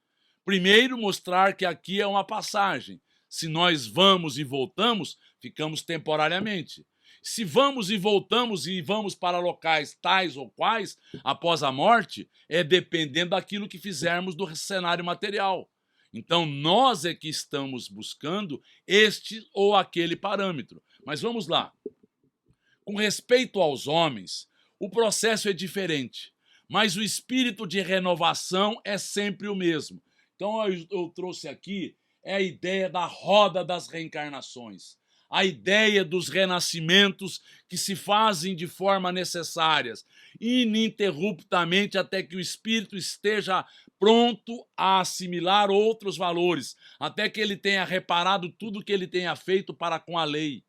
Primeiro, mostrar que aqui é uma passagem. Se nós vamos e voltamos, ficamos temporariamente. Se vamos e voltamos e vamos para locais tais ou quais, após a morte, é dependendo daquilo que fizermos do cenário material. Então, nós é que estamos buscando este ou aquele parâmetro. Mas vamos lá. Com respeito aos homens, o processo é diferente, mas o espírito de renovação é sempre o mesmo. Então, eu trouxe aqui a ideia da roda das reencarnações, a ideia dos renascimentos que se fazem de forma necessárias, ininterruptamente até que o espírito esteja pronto a assimilar outros valores, até que ele tenha reparado tudo que ele tenha feito para com a lei.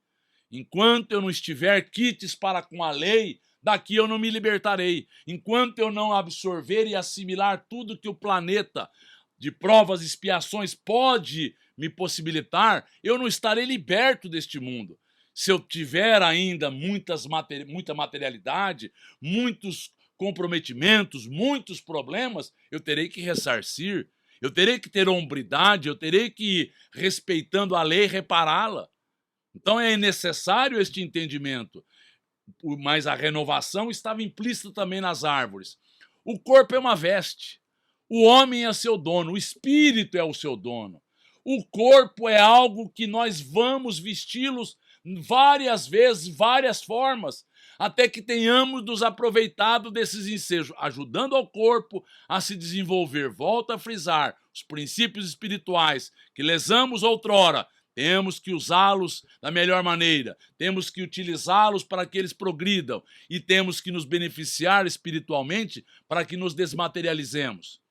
Enquanto eu não estiver quites para com a lei, daqui eu não me libertarei. Enquanto eu não absorver e assimilar tudo que o planeta de provas e expiações pode me possibilitar, eu não estarei liberto deste mundo. Se eu tiver ainda muita materialidade, muitos comprometimentos, muitos problemas, eu terei que ressarcir, eu terei que ter hombridade, eu terei que, respeitando a lei, repará-la. Então é necessário este entendimento, mas a renovação estava implícita também nas árvores. O corpo é uma veste, o homem é seu dono, o espírito é o seu dono. O corpo é algo que nós vamos vesti-los várias vezes, várias formas, até que tenhamos nos aproveitado desses ensejos, ajudando ao corpo a se desenvolver. Volto a frisar, os princípios espirituais que lesamos outrora, temos que usá-los da melhor maneira, temos que utilizá-los para que eles progridam e temos que nos beneficiar espiritualmente para que nos desmaterializemos.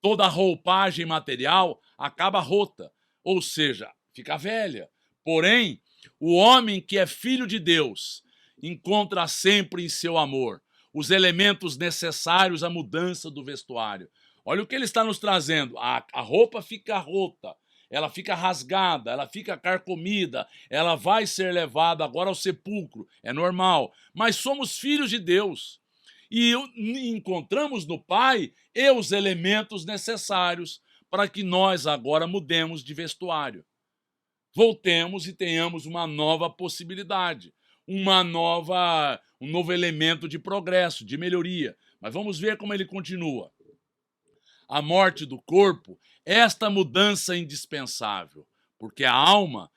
Toda roupagem material acaba rota, ou seja, fica velha. Porém, o homem que é filho de Deus encontra sempre em seu amor os elementos necessários à mudança do vestuário. Olha o que ele está nos trazendo. A roupa fica rota, ela fica rasgada, ela fica carcomida, ela vai ser levada agora ao sepulcro, é normal. Mas somos filhos de Deus e encontramos no Pai os elementos necessários para que nós agora mudemos de vestuário. Voltemos e tenhamos uma nova possibilidade, um novo elemento de progresso, de melhoria. Mas vamos ver como ele continua. A morte do corpo, esta mudança é indispensável, porque a alma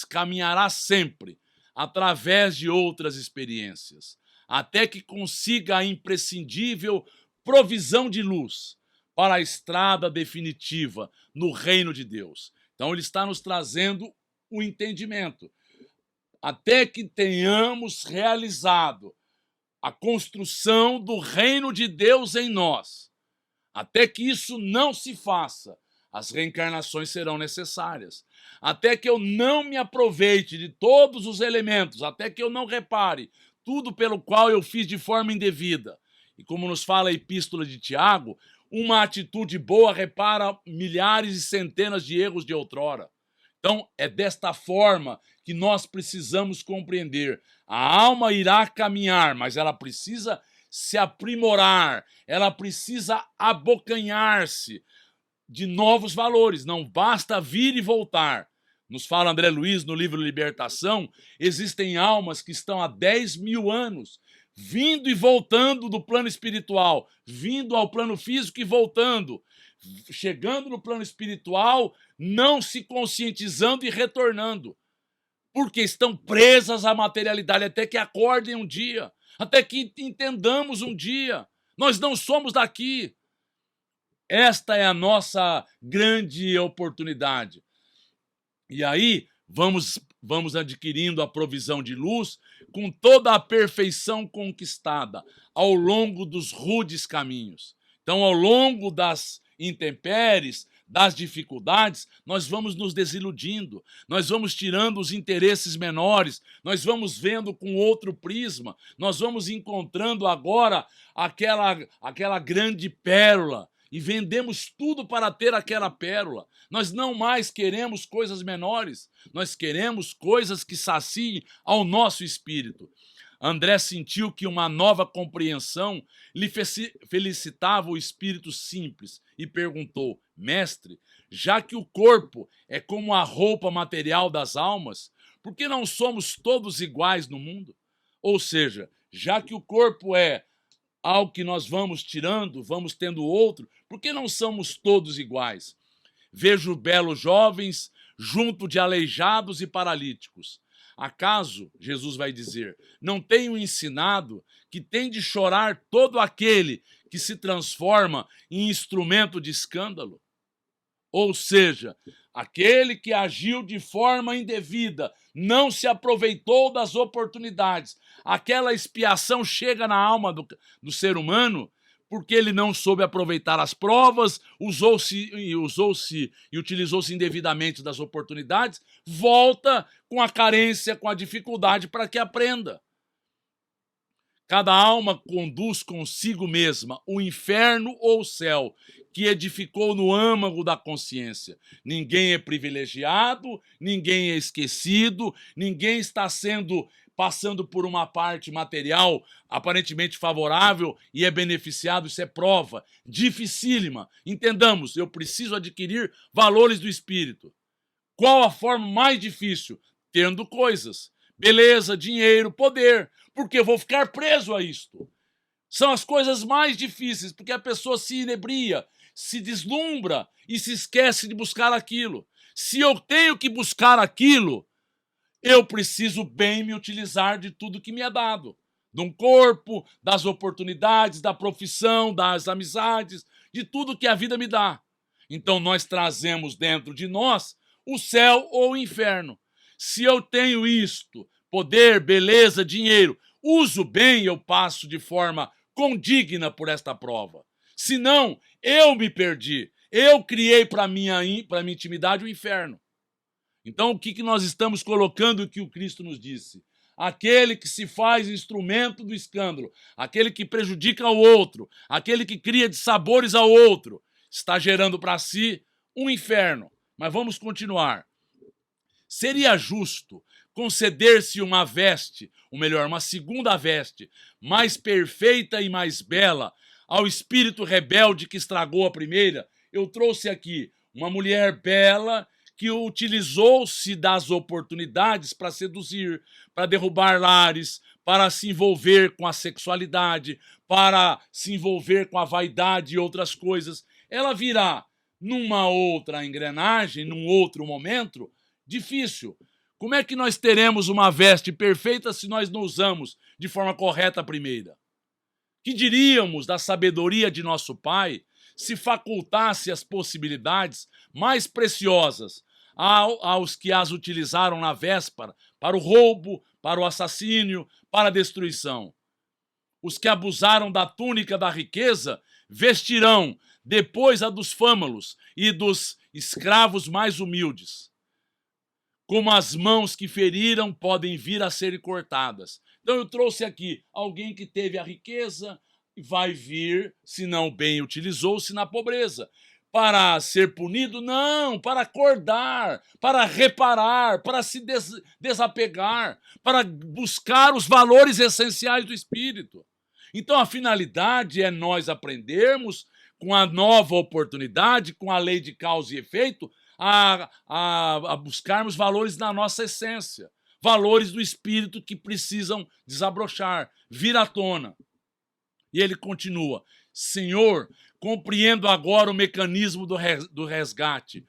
caminhará sempre através de outras experiências, até que consiga a imprescindível provisão de luz para a estrada definitiva no reino de Deus. Então ele está nos trazendo o entendimento. Até que tenhamos realizado a construção do reino de Deus em nós. Até que isso não se faça, as reencarnações serão necessárias. Até que eu não me aproveite de todos os elementos, até que eu não repare tudo pelo qual eu fiz de forma indevida. E como nos fala a epístola de Tiago, uma atitude boa repara milhares e centenas de erros de outrora. Então, é desta forma que nós precisamos compreender. A alma irá caminhar, mas ela precisa se aprimorar, ela precisa abocanhar-se de novos valores. Não basta vir e voltar. Nos fala André Luiz no livro Libertação, existem almas que estão há 10 mil anos vindo e voltando do plano espiritual, vindo ao plano físico e voltando, chegando no plano espiritual, não se conscientizando e retornando, porque estão presas à materialidade, até que acordem um dia, até que entendamos um dia, nós não somos daqui. Esta é a nossa grande oportunidade. E aí, vamos adquirindo a provisão de luz com toda a perfeição conquistada ao longo dos rudes caminhos. Então, ao longo das intempéries, das dificuldades, nós vamos nos desiludindo, nós vamos tirando os interesses menores, nós vamos vendo com outro prisma, nós vamos encontrando agora aquela grande pérola, e vendemos tudo para ter aquela pérola. Nós não mais queremos coisas menores, nós queremos coisas que saciem ao nosso espírito. André sentiu que uma nova compreensão lhe felicitava o espírito simples e perguntou: mestre, já que o corpo é como a roupa material das almas, por que não somos todos iguais no mundo? Ou seja, já que o corpo é algo que nós vamos tirando, vamos tendo outro, por que não somos todos iguais? Vejo belos jovens junto de aleijados e paralíticos. Acaso, Jesus vai dizer, não tenho ensinado que tem de chorar todo aquele que se transforma em instrumento de escândalo? Ou seja, aquele que agiu de forma indevida, não se aproveitou das oportunidades. Aquela expiação chega na alma do ser humano porque ele não soube aproveitar as provas, usou-se e utilizou-se indevidamente das oportunidades, volta com a carência, com a dificuldade para que aprenda. Cada alma conduz consigo mesma o inferno ou o céu, que edificou no âmago da consciência. Ninguém é privilegiado, ninguém é esquecido, ninguém está passando por uma parte material aparentemente favorável e é beneficiado. Isso é prova dificílima. Entendamos, eu preciso adquirir valores do espírito. Qual a forma mais difícil? Tendo coisas. Beleza, dinheiro, poder, porque eu vou ficar preso a isto. São as coisas mais difíceis, porque a pessoa se inebria, se deslumbra e se esquece de buscar aquilo. Se eu tenho que buscar aquilo, eu preciso bem me utilizar de tudo que me é dado. Do corpo, das oportunidades, da profissão, das amizades, de tudo que a vida me dá. Então nós trazemos dentro de nós o céu ou o inferno. Se eu tenho isto, poder, beleza, dinheiro, uso bem, eu passo de forma condigna por esta prova. Se não, eu me perdi. Eu criei para minha intimidade o inferno. Então, o que nós estamos colocando que o Cristo nos disse? Aquele que se faz instrumento do escândalo, aquele que prejudica o outro, aquele que cria dissabores ao outro, está gerando para si um inferno. Mas vamos continuar. Seria justo conceder-se uma veste, ou melhor, uma segunda veste, mais perfeita e mais bela, ao espírito rebelde que estragou a primeira? Eu trouxe aqui uma mulher bela que utilizou-se das oportunidades para seduzir, para derrubar lares, para se envolver com a sexualidade, para se envolver com a vaidade e outras coisas. Ela virá numa outra engrenagem, num outro momento, difícil. Como é que nós teremos uma veste perfeita se nós não usamos de forma correta a primeira? Que diríamos da sabedoria de nosso Pai se facultasse as possibilidades mais preciosas aos que as utilizaram na véspera para o roubo, para o assassínio, para a destruição? os que abusaram da túnica da riqueza vestirão depois a dos fâmulos e dos escravos mais humildes. Como as mãos que feriram podem vir a ser cortadas. Então eu trouxe aqui alguém que teve a riqueza, vai vir, se não bem utilizou-se, na pobreza. Para ser punido? Não, para acordar, para reparar, para se desapegar, para buscar os valores essenciais do espírito. Então a finalidade é nós aprendermos com a nova oportunidade, com a lei de causa e efeito, a buscarmos valores na nossa essência, valores do espírito que precisam desabrochar, vir à tona. E ele continua: Senhor, compreendo agora o mecanismo do resgate,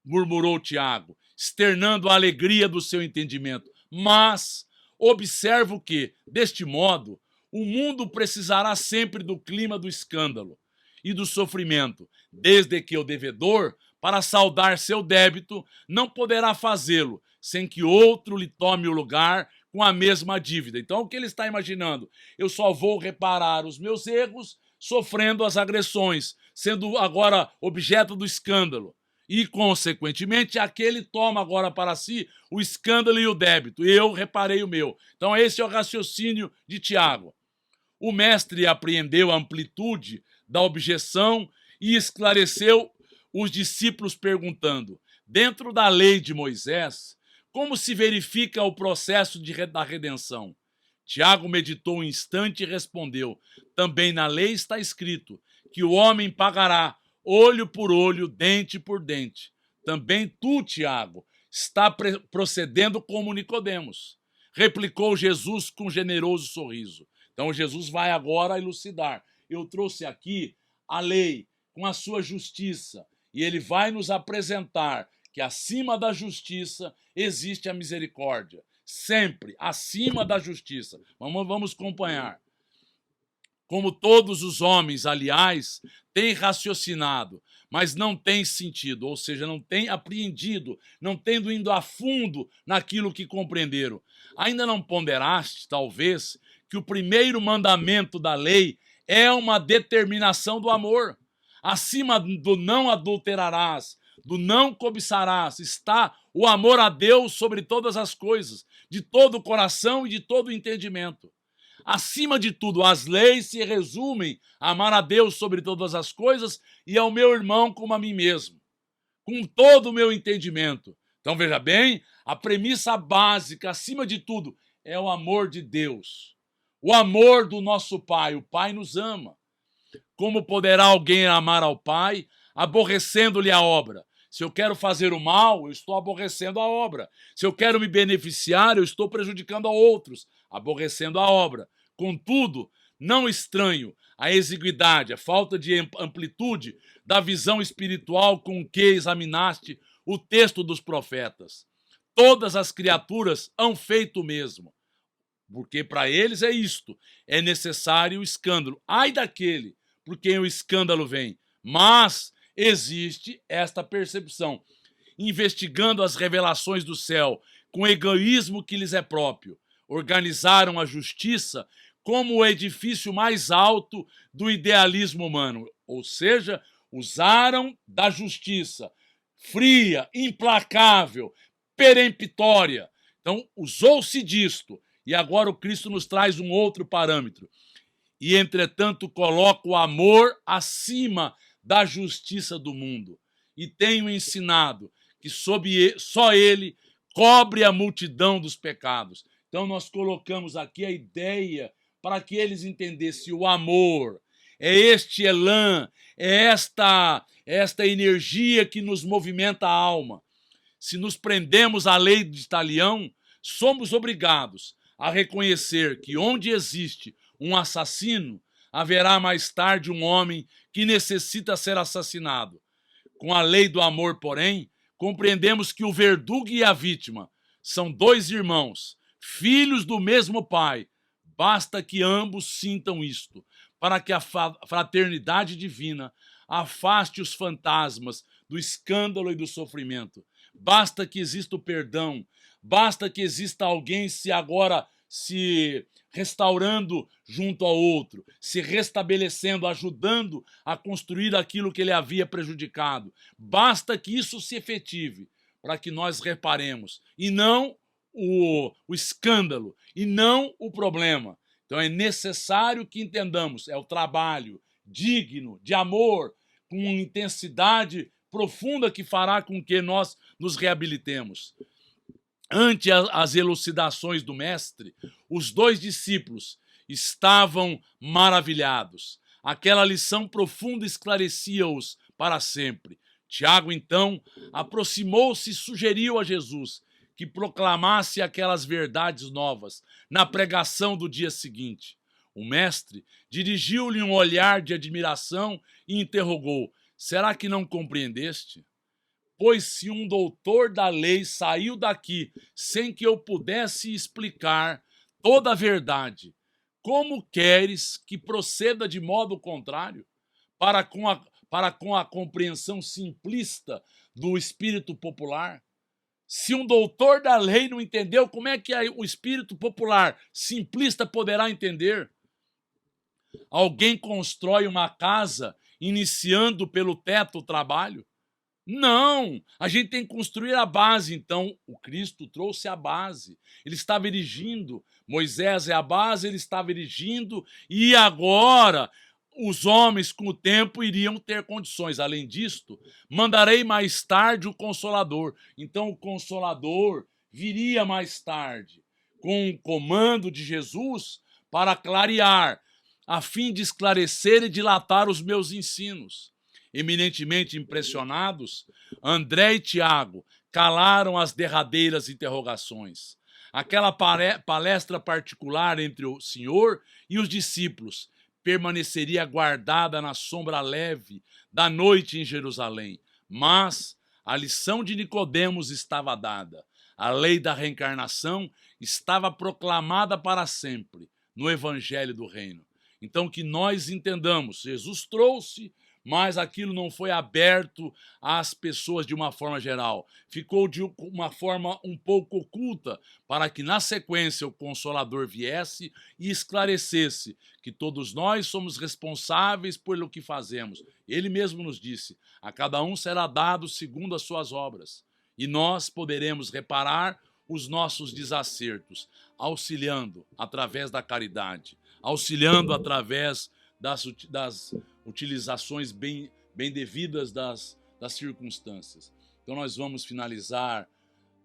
murmurou Tiago, externando a alegria do seu entendimento. Mas observo que, deste modo, o mundo precisará sempre do clima do escândalo e do sofrimento, desde que o devedor, para saldar seu débito, não poderá fazê-lo sem que outro lhe tome o lugar com a mesma dívida. Então, o que ele está imaginando? Eu só vou reparar os meus erros sofrendo as agressões, sendo agora objeto do escândalo. E, consequentemente, aquele toma agora para si o escândalo e o débito. Eu reparei o meu. Então, esse é o raciocínio de Tiago. O mestre apreendeu a amplitude da objeção e esclareceu os discípulos perguntando: dentro da lei de Moisés, como se verifica o processo da redenção? Tiago meditou um instante e respondeu: também na lei está escrito que o homem pagará olho por olho, dente por dente. Também tu, Tiago, está procedendo como Nicodemos, replicou Jesus com generoso sorriso. Então Jesus vai agora elucidar. Eu trouxe aqui a lei com a sua justiça e ele vai nos apresentar que acima da justiça existe a misericórdia. Sempre acima da justiça. Vamos acompanhar. Como todos os homens, aliás, têm raciocinado, mas não têm sentido, ou seja, não têm apreendido, não tendo ido a fundo naquilo que compreenderam. Ainda não ponderaste, talvez, que o primeiro mandamento da lei é uma determinação do amor. Acima do não adulterarás, do não cobiçarás, está o amor a Deus sobre todas as coisas, de todo o coração e de todo o entendimento. Acima de tudo, as leis se resumem a amar a Deus sobre todas as coisas e ao meu irmão como a mim mesmo, com todo o meu entendimento. Então veja bem, a premissa básica, acima de tudo, é o amor de Deus. O amor do nosso Pai. O Pai nos ama. Como poderá alguém amar ao Pai aborrecendo-lhe a obra? Se eu quero fazer o mal, eu estou aborrecendo a obra. Se eu quero me beneficiar, eu estou prejudicando a outros, aborrecendo a obra. Contudo, não estranho a exiguidade, a falta de amplitude da visão espiritual com que examinaste o texto dos profetas. Todas as criaturas hão feito o mesmo. Porque para eles é isto, é necessário o escândalo. Ai daquele por quem o escândalo vem. Mas existe esta percepção. Investigando as revelações do céu com o egoísmo que lhes é próprio, organizaram a justiça como o edifício mais alto do idealismo humano. Ou seja, usaram da justiça fria, implacável, peremptória. Então, usou-se disto. E agora o Cristo nos traz um outro parâmetro. E, entretanto, coloca o amor acima da justiça do mundo. E tenho ensinado que só ele cobre a multidão dos pecados. Então nós colocamos aqui a ideia para que eles entendessem o amor. É este elan, é esta energia que nos movimenta a alma. Se nos prendemos à lei de Talião, somos obrigados a reconhecer que onde existe um assassino, haverá mais tarde um homem que necessita ser assassinado. Com a lei do amor, porém, compreendemos que o verdugo e a vítima são dois irmãos, filhos do mesmo pai. Basta que ambos sintam isto, para que a fraternidade divina afaste os fantasmas do escândalo e do sofrimento. Basta que exista o perdão, basta que exista alguém se agora se restaurando junto ao outro, se restabelecendo, ajudando a construir aquilo que ele havia prejudicado. Basta que isso se efetive para que nós reparemos, e não o escândalo, e não o problema. Então é necessário que entendamos, é o trabalho digno, de amor, com intensidade profunda que fará com que nós nos reabilitemos. Ante as elucidações do mestre, os dois discípulos estavam maravilhados. Aquela lição profunda esclarecia-os para sempre. Tiago, então, aproximou-se e sugeriu a Jesus que proclamasse aquelas verdades novas na pregação do dia seguinte. O mestre dirigiu-lhe um olhar de admiração e interrogou: será que não compreendeste? Pois se um doutor da lei saiu daqui sem que eu pudesse explicar toda a verdade, como queres que proceda de modo contrário, para com a compreensão simplista do espírito popular? Se um doutor da lei não entendeu, como é que o espírito popular simplista poderá entender? Alguém constrói uma casa iniciando pelo teto o trabalho? Não, a gente tem que construir a base. Então, o Cristo trouxe a base. Ele estava erigindo. Moisés é a base, ele estava erigindo. E agora, os homens, com o tempo, iriam ter condições. Além disto, mandarei mais tarde o Consolador. Então, o Consolador viria mais tarde, com o comando de Jesus para clarear, a fim de esclarecer e dilatar os meus ensinos. Eminentemente impressionados, André e Tiago calaram as derradeiras interrogações. Aquela palestra particular entre o Senhor e os discípulos permaneceria guardada na sombra leve da noite em Jerusalém. Mas a lição de Nicodemos estava dada. A lei da reencarnação estava proclamada para sempre no Evangelho do Reino. Então, que nós entendamos, Jesus trouxe, mas aquilo não foi aberto às pessoas de uma forma geral. Ficou de uma forma um pouco oculta, para que na sequência o Consolador viesse e esclarecesse que todos nós somos responsáveis pelo que fazemos. Ele mesmo nos disse: a cada um será dado segundo as suas obras. E nós poderemos reparar os nossos desacertos, auxiliando através da caridade, auxiliando através das utilizações bem devidas das circunstâncias. Então nós vamos finalizar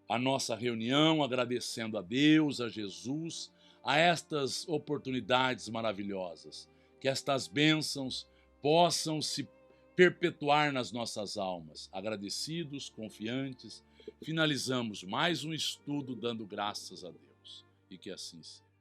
a nossa reunião agradecendo a Deus, a Jesus, a estas oportunidades maravilhosas. Que estas bênçãos possam se perpetuar nas nossas almas. Agradecidos, confiantes, finalizamos mais um estudo dando graças a Deus. E que assim seja.